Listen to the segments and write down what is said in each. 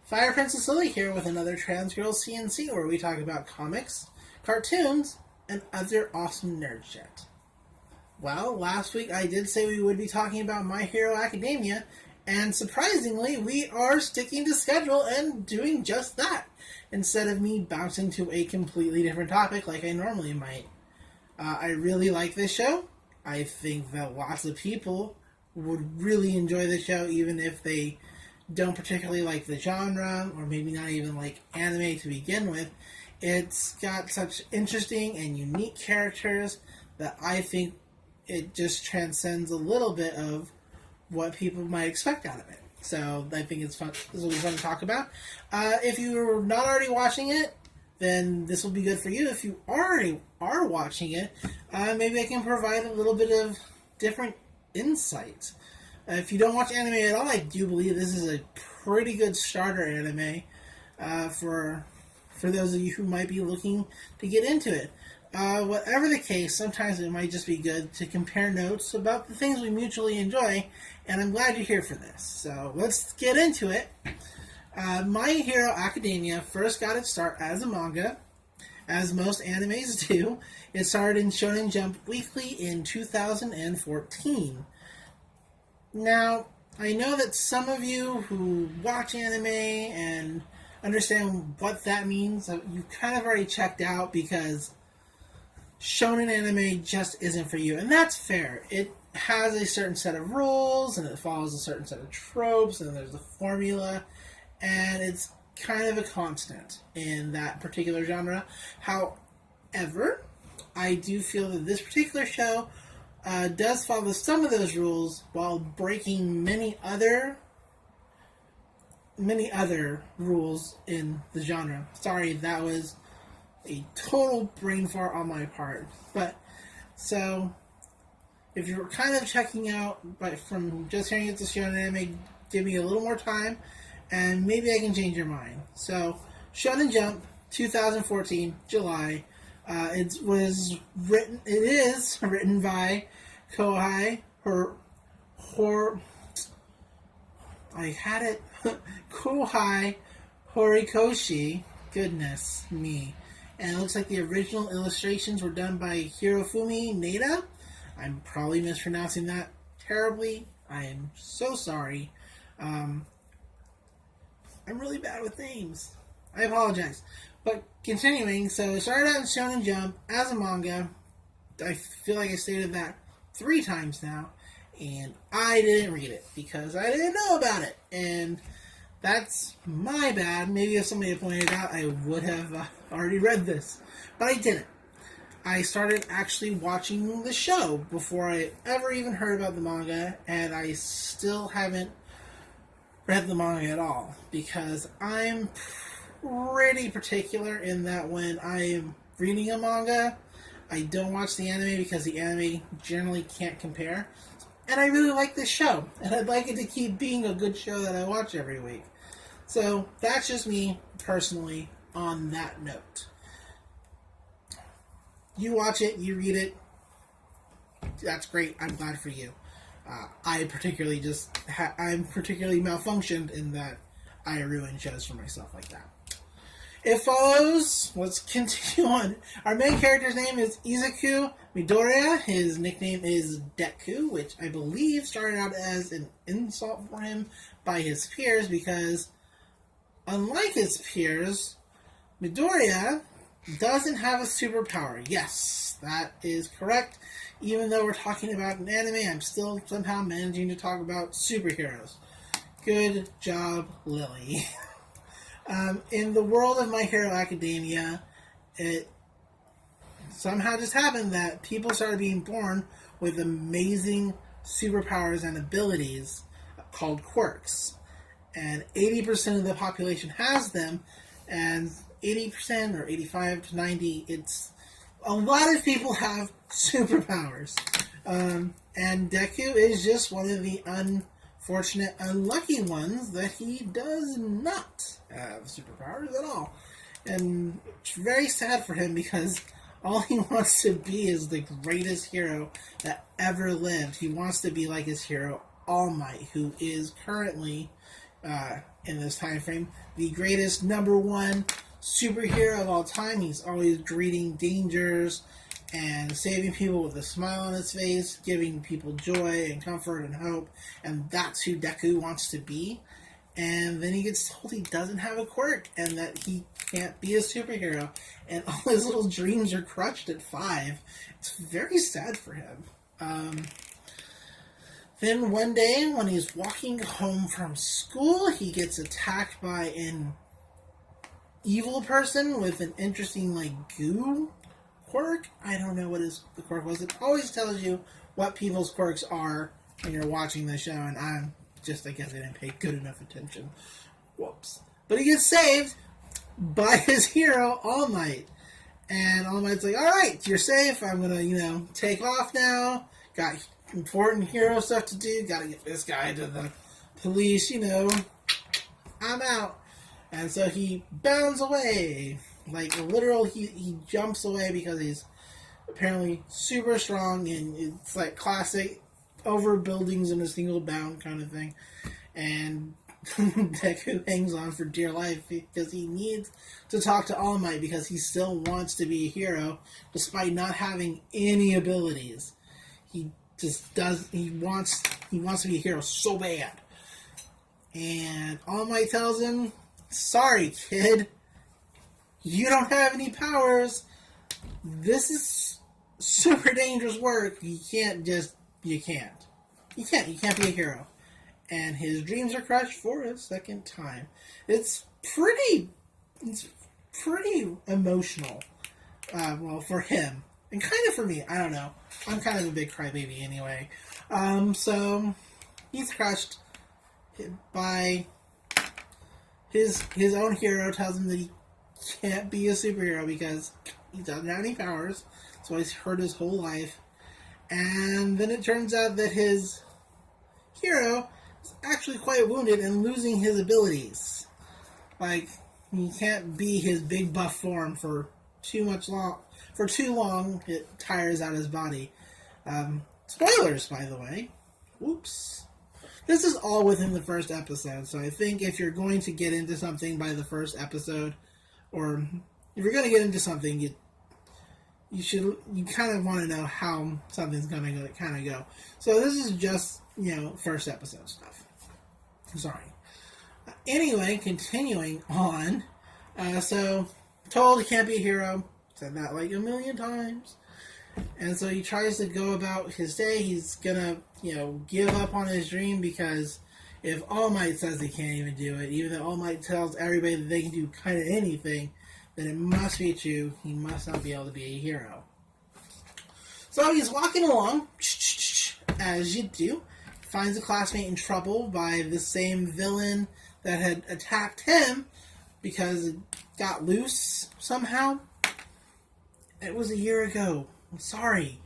Fire Princess Lily here with another Trans Girl CNC where we talk about comics, cartoons, and other awesome nerd shit. Well, last week I did say we would be talking about My Hero Academia, and surprisingly, we are sticking to schedule and doing just that, instead of me bouncing to a completely different topic like I normally might. I really like this show. I think that lots of people would really enjoy the show, even if they don't particularly like the genre, or maybe not even like anime to begin with. It's got such interesting and unique characters that I think it just transcends a little bit of what people might expect out of it. So I think it's fun. This will be fun to talk about. If you're not already watching it, then this will be good for you. If you already are watching it, maybe I can provide a little bit of different insight. If you don't watch anime at all, I do believe this is a pretty good starter anime for those of you who might be looking to get into it. Whatever the case, sometimes it might just be good to compare notes about the things we mutually enjoy, and I'm glad you're here for this. So let's get into it. My Hero Academia first got its start as a manga, as most animes do. It started in Shonen Jump Weekly in 2014. Now, I know that some of you who watch anime and understand what that means, you kind of already checked out because shonen anime just isn't for you, and that's fair. It has a certain set of rules, and it follows a certain set of tropes, and there's a formula, and it's kind of a constant in that particular genre. However, I do feel that this particular show does follow some of those rules while breaking many other rules in the genre. Sorry, that was a total brain fart on my part. But, so, if you're kind of checking out from just hearing it's a shonen anime, give me a little more time, and maybe I can change your mind. So, Shonen Jump, 2014, July. It is written by Kohai Kohai Horikoshi. Goodness me. And it looks like the original illustrations were done by Hirofumi Neda. I'm probably mispronouncing that terribly. I am so sorry. I'm really bad with names. I apologize. But continuing, so it started out in Shonen Jump as a manga. I feel like I stated that 3 times now. And I didn't read it because I didn't know about it. And that's my bad. Maybe if somebody had pointed it out, I would have already read this. But I didn't. I started actually watching the show before I ever even heard about the manga, and I still haven't read the manga at all, because I'm pretty particular in that when I am reading a manga, I don't watch the anime because the anime generally can't compare. And I really like this show, and I'd like it to keep being a good show that I watch every week. So that's just me personally on that note. You watch it, you read it, that's great, I'm glad for you. I'm particularly malfunctioned in that I ruin shows for myself like that. It follows, let's continue on. Our main character's name is Izuku Midoriya. His nickname is Deku, which I believe started out as an insult for him by his peers, because unlike his peers, Midoriya doesn't have a superpower. Yes, that is correct. Even though we're talking about an anime, I'm still somehow managing to talk about superheroes. Good job, Lily. In the world of My Hero Academia, it somehow just happened that people started being born with amazing superpowers and abilities called quirks. And 80% of the population has them, and 80% or 85 to 90, it's a lot of people have superpowers. And Deku is just one of the unfortunate, unlucky ones that he does not have superpowers at all. And it's very sad for him because all he wants to be is the greatest hero that ever lived. He wants to be like his hero, All Might, who is currently in this time frame. The greatest #1 superhero of all time. He's always greeting dangers and saving people with a smile on his face, giving people joy and comfort and hope. And that's who Deku wants to be. And then he gets told he doesn't have a quirk and that he can't be a superhero. And all his little dreams are crushed at 5. It's very sad for him. Then one day, when he's walking home from school, he gets attacked by an evil person with an interesting, goo quirk. I don't know what the quirk was. It always tells you what people's quirks are when you're watching the show, and I guess I didn't pay good enough attention. Whoops. But he gets saved by his hero, All Might. And All Might's like, alright, you're safe. I'm gonna, take off now. Got important hero stuff to do. Gotta get this guy to the police, I'm out. And so he bounds away. He jumps away because he's apparently super strong, and it's classic over buildings in a single bound kind of thing. And Deku hangs on for dear life because he needs to talk to All Might because he still wants to be a hero despite not having any abilities. He wants to be a hero so bad. And All Might tells him, sorry, kid. You don't have any powers. This is super dangerous work. You can't be a hero. And his dreams are crushed for a second time. It's pretty emotional. For him. And kind of for me. I don't know. I'm kind of a big crybaby anyway. So he's crushed by his own hero tells him that he can't be a superhero because he doesn't have any powers. So he's hurt his whole life. And then it turns out that his hero is actually quite wounded and losing his abilities. He can't be his big buff form for too long. It tires out his body. Spoilers, by the way. Whoops. This is all within the first episode, so I think if you're going to get into something by the first episode, or if you're going to get into something, you kind of want to know how something's going to kind of go. So this is just, first episode stuff. Sorry. Anyway, continuing on. So, told he can't be a hero. Said that a million times. And so he tries to go about his day. He's gonna, give up on his dream because if All Might says he can't even do it, even though All Might tells everybody that they can do kind of anything, then it must be true. He must not be able to be a hero. So he's walking along, as you do, finds a classmate in trouble by the same villain that had attacked him because it got loose somehow. It was a year ago. I'm sorry.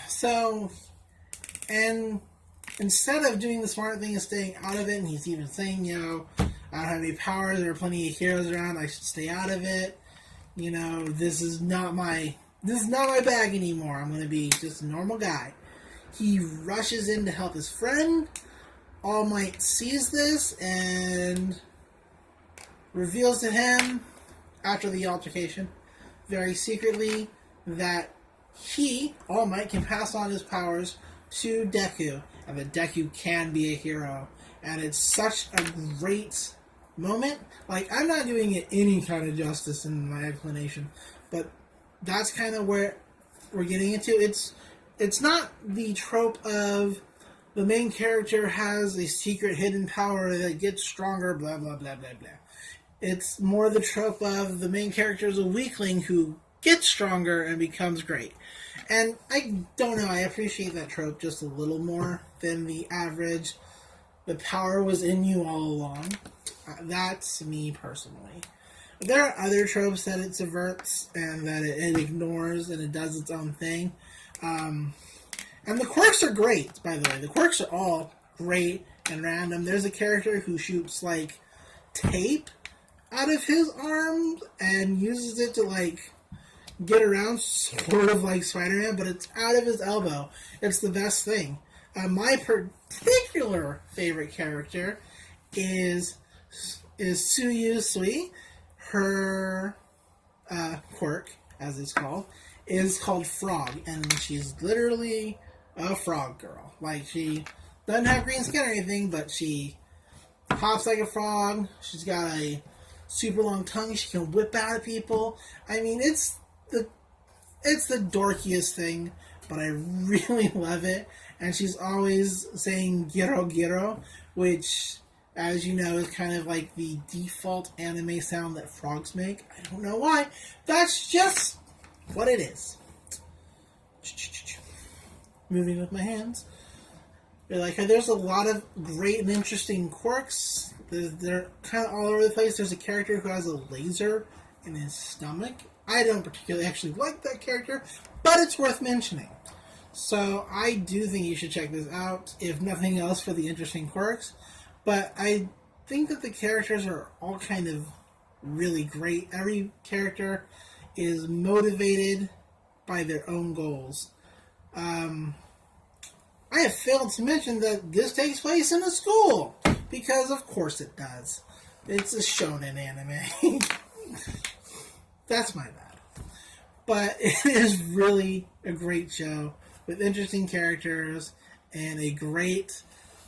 So, and instead of doing the smart thing and staying out of it, and he's even saying, I don't have any powers, there are plenty of heroes around, I should stay out of it. This is not my bag anymore. I'm going to be just a normal guy. He rushes in to help his friend. All Might sees this and reveals to him, after the altercation, very secretly, that he, All Might, can pass on his powers to Deku, and that Deku can be a hero. And it's such a great moment. I'm not doing it any kind of justice in my explanation, but that's kind of where we're getting into. It's not the trope of the main character has a secret hidden power that gets stronger, blah, blah, blah, blah, blah. It's more the trope of the main character is a weakling who gets stronger and becomes great. And I don't know, I appreciate that trope just a little more than the average. The power was in you all along. That's me personally. There are other tropes that it subverts and that it ignores and it does its own thing. And the quirks are great, by the way. The quirks are all great and random. There's a character who shoots, tape out of his arm and uses it to, get around, sort of like Spider-Man, but it's out of his elbow. It's the best thing. My particular favorite character is Suyu Sui. Her quirk, as it's called, is called Frog, and she's literally a frog girl. Like, she doesn't have green skin or anything, but she hops like a frog. She's got a super long tongue. She can whip out at people. I mean, it's the dorkiest thing, but I really love it. And she's always saying "giro giro," which, as you know, is kind of like the default anime sound that frogs make. I don't know why. That's just what it is. Moving with my hands. There's a lot of great and interesting quirks. They're kind of all over the place. There's a character who has a laser in his stomach. I don't particularly actually like that character, but it's worth mentioning. So I do think you should check this out, if nothing else for the interesting quirks. But I think that the characters are all kind of really great. Every character is motivated by their own goals. I have failed to mention that this takes place in a school, because of course it does. It's a shonen anime. That's my bad. But it is really a great show with interesting characters and a great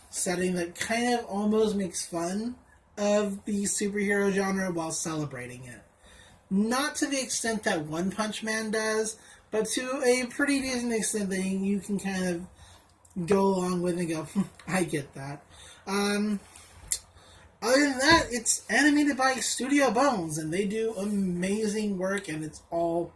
setting that kind of almost makes fun of the superhero genre while celebrating it. Not to the extent that One Punch Man does, but to a pretty decent extent that you can kind of go along with and go, I get that. Other than that, it's animated by Studio Bones, and they do amazing work, and it's all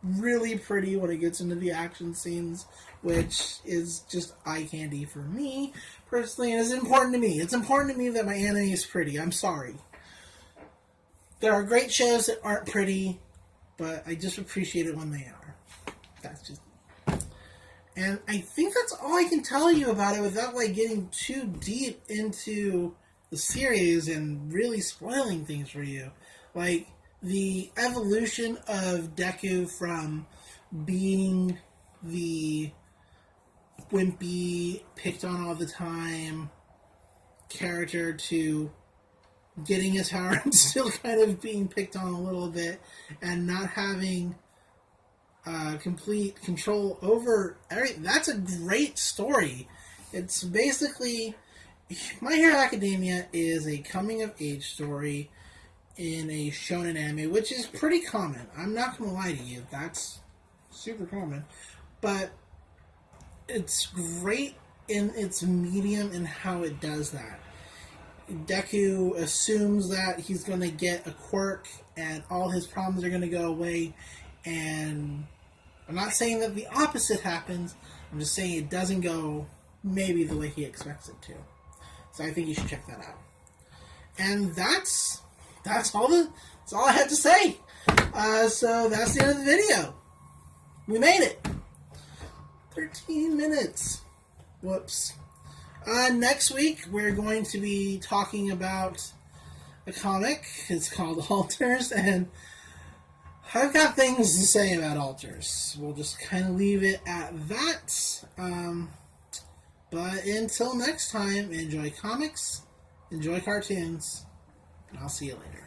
really pretty when it gets into the action scenes, which is just eye candy for me, personally, and it's important to me. It's important to me that my anime is pretty. I'm sorry. There are great shows that aren't pretty, but I just appreciate it when they are. That's just... And I think that's all I can tell you about it without getting too deep into the series and really spoiling things for you. The evolution of Deku from being the wimpy, picked on all the time character to getting his power and still kind of being picked on a little bit and not having complete control over everything. That's a great story. It's basically... My Hero Academia is a coming-of-age story in a shonen anime, which is pretty common. I'm not going to lie to you. That's super common. But it's great in its medium and how it does that. Deku assumes that he's going to get a quirk and all his problems are going to go away, and I'm not saying that the opposite happens. I'm just saying it doesn't go maybe the way he expects it to. So I think you should check that out. And that's all I had to say. So that's the end of the video. We made it. 13 minutes. Whoops. Next week, we're going to be talking about a comic. It's called Alters, and I've got things to say about Alters. We'll just kind of leave it at that. But until next time, enjoy comics, enjoy cartoons, and I'll see you later.